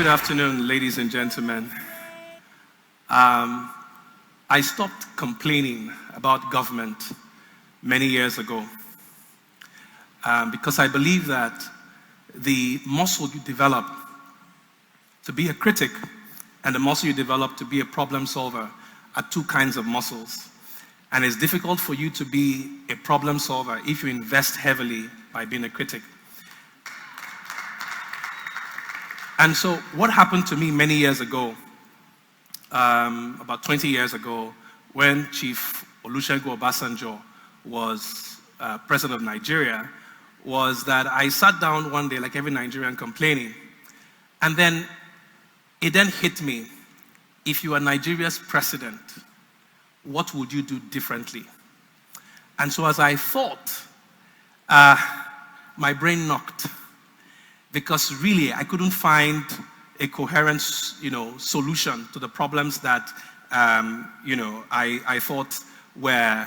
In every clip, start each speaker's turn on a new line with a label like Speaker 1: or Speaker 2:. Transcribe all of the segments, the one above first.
Speaker 1: Good afternoon, ladies and gentlemen. I stopped complaining about government many years ago because I believe that the muscle you develop to be a critic and the muscle you develop to be a problem solver are two kinds of muscles. And it's difficult for you to be a problem solver if you invest heavily by being a critic. And so what happened to me many years ago, about 20 years ago, when Chief Olusegun Obasanjo was president of Nigeria, was that I sat down one day like every Nigerian complaining. And then it then hit me, if you are Nigeria's president, what would you do differently? And so as I thought, my brain knocked. Because really, I couldn't find a coherent, solution to the problems that, I thought were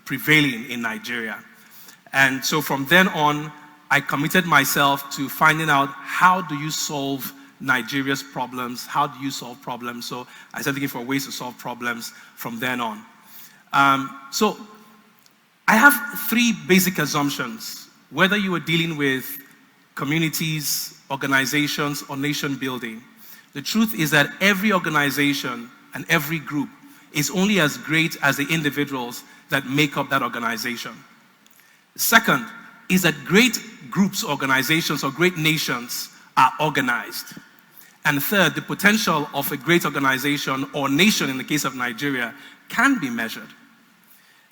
Speaker 1: prevailing in Nigeria. And so from then on, I committed myself to finding out how do you solve Nigeria's problems? How do you solve problems? So I started looking for ways to solve problems from then on. So I have three basic assumptions. Whether you are dealing with communities, organizations, or nation building, the truth is that every organization and every group is only as great as the individuals that make up that organization. Second is that great groups, organizations, or great nations are organized. And third, the potential of a great organization or nation, in the case of Nigeria, can be measured.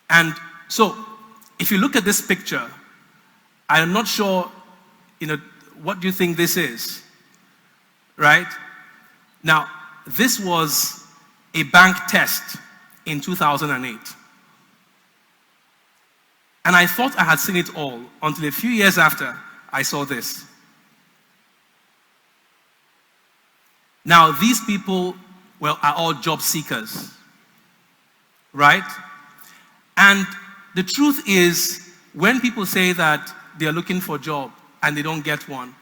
Speaker 1: And so, if you look at this picture, I'm not sure what do you think this is? Right? Now, this was a bank test in 2008. And I thought I had seen it all until a few years after I saw this. Now, these people, are all job seekers. Right? And the truth is, when people say that they are looking for a job, and they don't get one,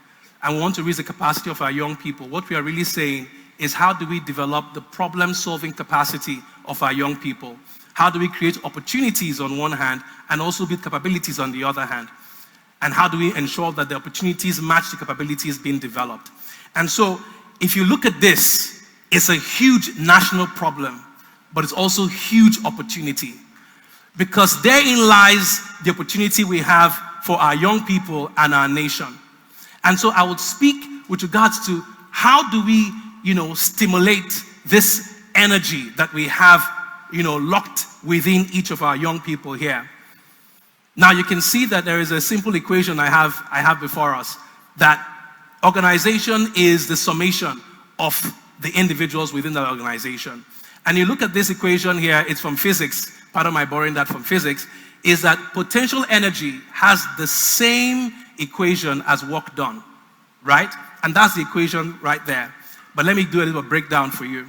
Speaker 1: and we want to raise the capacity of our young people, what we are really saying is how do we develop the problem-solving capacity of our young people? How do we create opportunities on one hand and also build capabilities on the other hand? And how do we ensure that the opportunities match the capabilities being developed? And so, if you look at this, it's a huge national problem, but it's also a huge opportunity. Because therein lies the opportunity we have for our young people and our nation. And so I would speak with regards to how do we, stimulate this energy that we have, locked within each of our young people here. Now you can see that there is a simple equation I have before us, that organization is the summation of the individuals within that organization. And you look at this equation here, it's from physics, part of my borrowing that from physics, is that potential energy has the same equation as work done, right? And that's the equation right there. But let me do a little breakdown for you.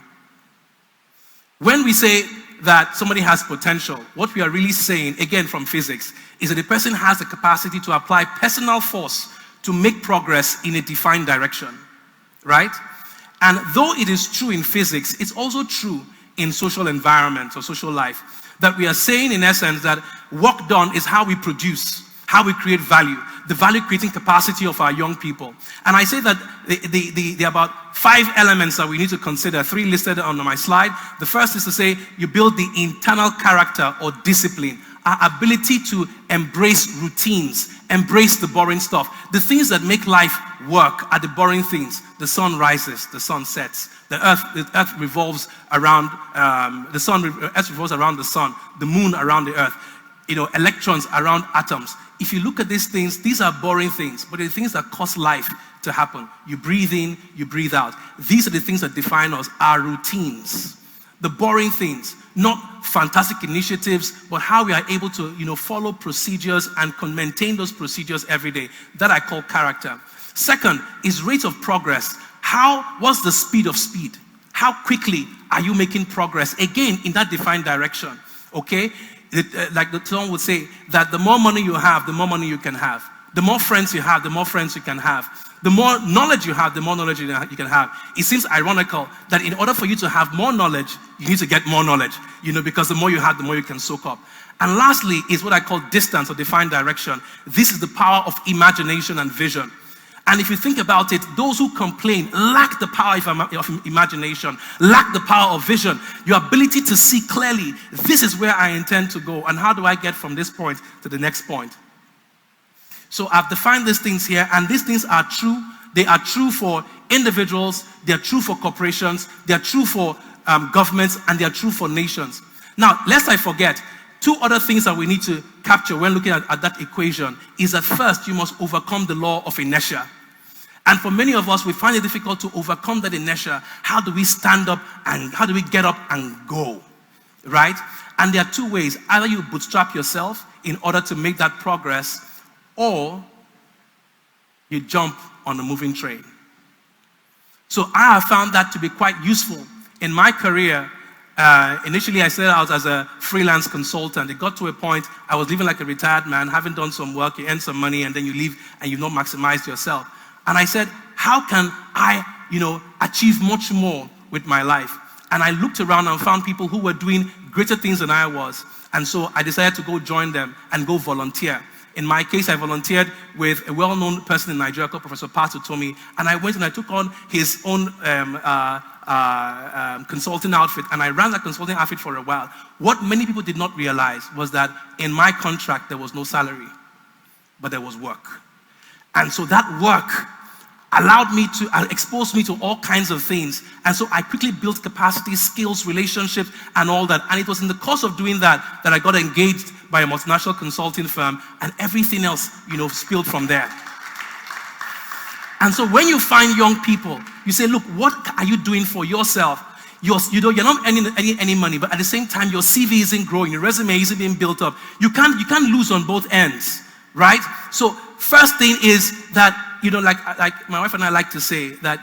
Speaker 1: When we say that somebody has potential, what we are really saying, again from physics, is that the person has the capacity to apply personal force to make progress in a defined direction, right? And though it is true in physics, it's also true in social environments or social life, that we are saying in essence that work done is how we produce, how we create value, the value creating capacity of our young people. And I say that there are about 5 elements that we need to consider, 3 listed on my slide. The first is to say you build the internal character or discipline, our ability to embrace routines, embrace the boring stuff. The things that make life work are the boring things. The sun rises, the sun sets. The earth revolves around earth revolves around the sun, the moon around the earth, electrons around atoms. If you look at these things, these are boring things, but they're the things that cause life to happen. You breathe in, you breathe out. These are the things that define us, our routines. The boring things, not fantastic initiatives, but how we are able to, follow procedures and maintain those procedures every day. That I call character. Second is rate of progress. What's the speed of speed? How quickly are you making progress? Again, in that defined direction, okay? Like the song would say, that the more money you have, the more money you can have. The more friends you have, the more friends you can have. The more knowledge you have, the more knowledge you can have. It seems ironical that in order for you to have more knowledge, you need to get more knowledge, because the more you have, the more you can soak up. And lastly is what I call distance or defined direction. This is the power of imagination and vision. And if you think about it, those who complain lack the power of imagination, lack the power of vision, your ability to see clearly, this is where I intend to go, and how do I get from this point to the next point? So I've defined these things here, and these things are true. They are true for individuals, they are true for corporations, they are true for governments, and they are true for nations. Now, lest I forget, two other things that we need to capture when looking at that equation is that first, you must overcome the law of inertia. And for many of us, we find it difficult to overcome that inertia. How do we stand up and how do we get up and go, right? And there are two ways. Either you bootstrap yourself in order to make that progress, or you jump on a moving train. So I have found that to be quite useful in my career. Initially, I started out as a freelance consultant. It got to a point I was living like a retired man, having done some work, you earn some money, and then you leave and you've not maximized yourself. And I said, how can I, achieve much more with my life? And I looked around and found people who were doing greater things than I was. And so I decided to go join them and go volunteer. In my case, I volunteered with a well-known person in Nigeria called Professor Patu Tomi, and I went and I took on his own consulting outfit, and I ran that consulting outfit for a while. What many people did not realize was that in my contract, there was no salary, but there was work. And so that work allowed me to, exposed me to all kinds of things. And so I quickly built capacity, skills, relationships, and all that. And it was in the course of doing that I got engaged by a multinational consulting firm, and everything else, spilled from there. And so when you find young people, you say, look, what are you doing for yourself? You're not earning any money, but at the same time, your CV isn't growing, your resume isn't being built up. You can't lose on both ends, right? So first thing is that, like my wife and I like to say that,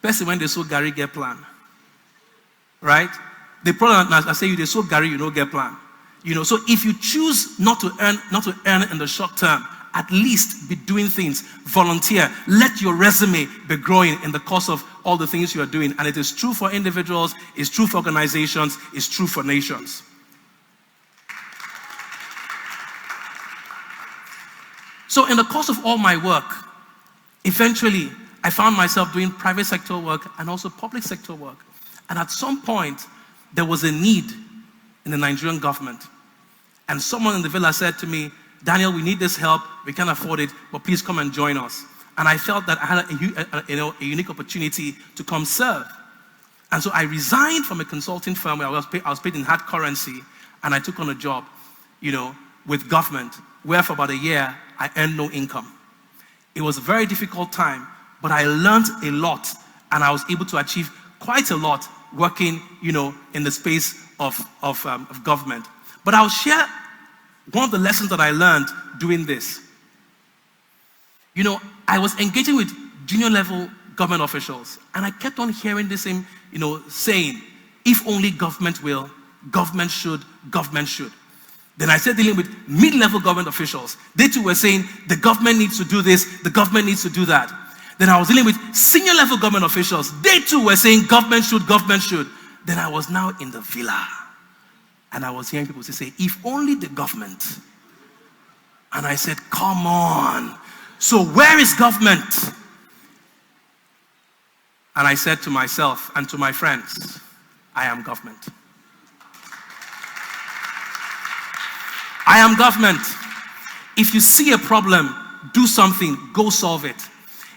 Speaker 1: person when they sow Gary get plan, right? The problem, I say they sow Gary, you don't get plan. So if you choose not to earn in the short term, at least be doing things, volunteer, let your resume be growing in the course of all the things you are doing. And it is true for individuals, it's true for organizations, it's true for nations. So in the course of all my work, eventually I found myself doing private sector work and also public sector work. And at some point, there was a need in the Nigerian government. And someone in the villa said to me, Daniel, we need this help. We can't afford it, but please come and join us. And I felt that I had a unique opportunity to come serve. And so I resigned from a consulting firm where I was paid in hard currency, and I took on a job, with government, where for about a year, I earned no income. It was a very difficult time, but I learned a lot, and I was able to achieve quite a lot working, in the space of government. But I'll share one of the lessons that I learned doing this. I was engaging with junior level government officials, and I kept on hearing the same, saying, if only government will, government should, government should. Then I started dealing with mid-level government officials. They too were saying, the government needs to do this, the government needs to do that. Then I was dealing with senior level government officials. They too were saying, government should, government should. Then I was now in the villa. And I was hearing people say, if only the government. And I said, come on. So where is government? And I said to myself and to my friends, I am government. I am government. If you see a problem, do something, go solve it.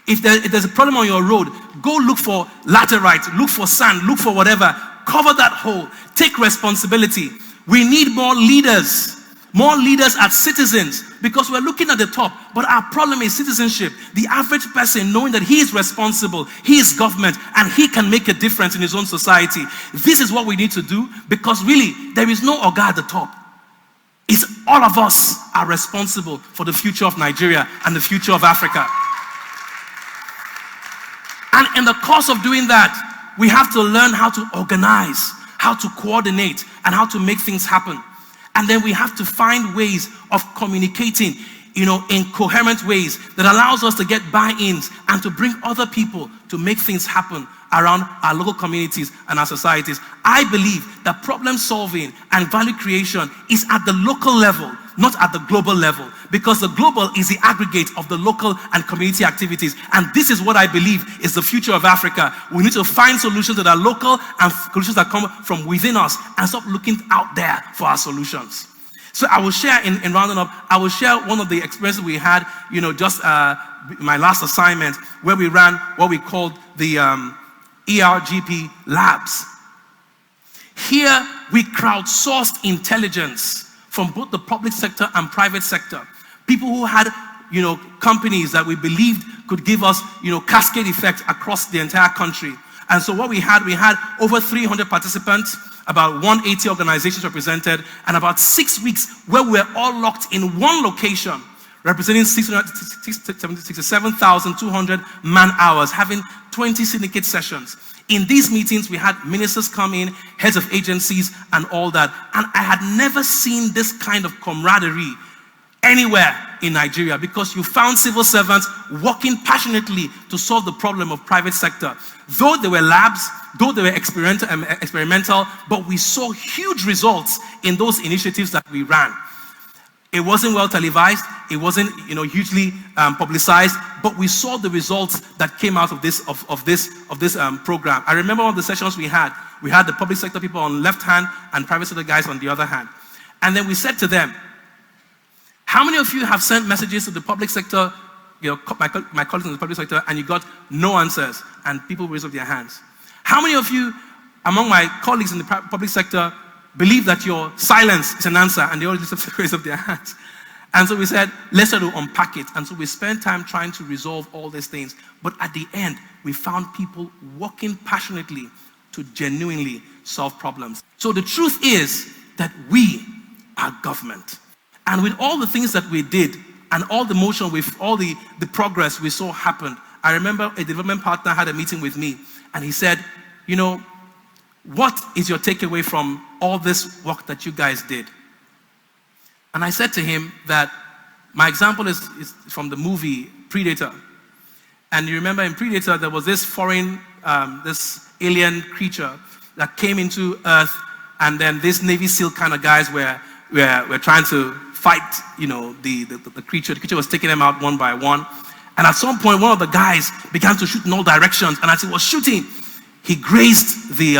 Speaker 1: If there's a problem on your road, go look for laterite, look for sand, look for whatever. Cover that hole. Take responsibility. We need more leaders as citizens, because we're looking at the top, but our problem is citizenship. The average person knowing that he is responsible, he is government, and he can make a difference in his own society. This is what we need to do, because really, there is no Oga at the top. It's all of us are responsible for the future of Nigeria and the future of Africa. And in the course of doing that, we have to learn how to organize, how to coordinate, and how to make things happen. And then we have to find ways of communicating. in coherent ways that allows us to get buy-ins and to bring other people to make things happen around our local communities and our societies. I believe that problem solving and value creation is at the local level, not at the global level, because the global is the aggregate of the local and community activities. And this is what I believe is the future of Africa. We need to find solutions that are local and solutions that come from within us and stop looking out there for our solutions. So I will share, in rounding up, I will share one of the experiences we had, just my last assignment, where we ran what we called the ERGP labs. Here, we crowdsourced intelligence from both the public sector and private sector. People who had, companies that we believed could give us, cascade effect across the entire country. And so what we had over 300 participants, about 180 organizations represented, and about 6 weeks where we were all locked in one location, representing 67,200 man-hours, having 20 syndicate sessions. In these meetings, we had ministers come in, heads of agencies, and all that. And I had never seen this kind of camaraderie anywhere in Nigeria, because you found civil servants working passionately to solve the problem of private sector. Though there were labs, though they were experimental, but we saw huge results in those initiatives that we ran. It wasn't well televised, it wasn't hugely publicized, but we saw the results that came out of this program. I remember one of the sessions we had the public sector people on left hand and private sector guys on the other hand. And then we said to them, how many of you have sent messages to the public sector, my colleagues in the public sector, and you got no answers? And people raised up their hands. How many of you, among my colleagues in the public sector, believe that your silence is an answer? And they all raised up their hands. And so we said, let's try to unpack it. And so we spent time trying to resolve all these things. But at the end, we found people working passionately to genuinely solve problems. So the truth is that we are government. And with all the things that we did, and all the motion, with all the progress we saw happen, I remember a development partner had a meeting with me, and he said, what is your takeaway from all this work that you guys did? And I said to him that my example is from the movie Predator. And you remember in Predator, there was this foreign, this alien creature that came into Earth, and then this Navy SEAL kind of guys were trying to fight, the creature. The creature was taking them out one by one. And at some point, one of the guys began to shoot in all directions. And as he was shooting, he grazed the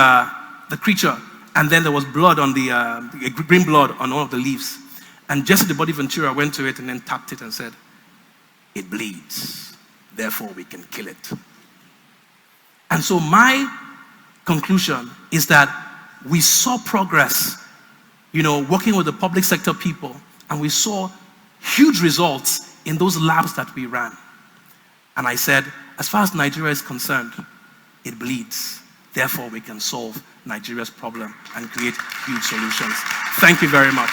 Speaker 1: creature. And then there was blood on green blood on one of the leaves. And Jesse the Body Ventura went to it and then tapped it and said, it bleeds, therefore we can kill it. And so my conclusion is that we saw progress, working with the public sector people, and we saw huge results in those labs that we ran. And I said, as far as Nigeria is concerned, it bleeds. Therefore, we can solve Nigeria's problem and create huge solutions. Thank you very much.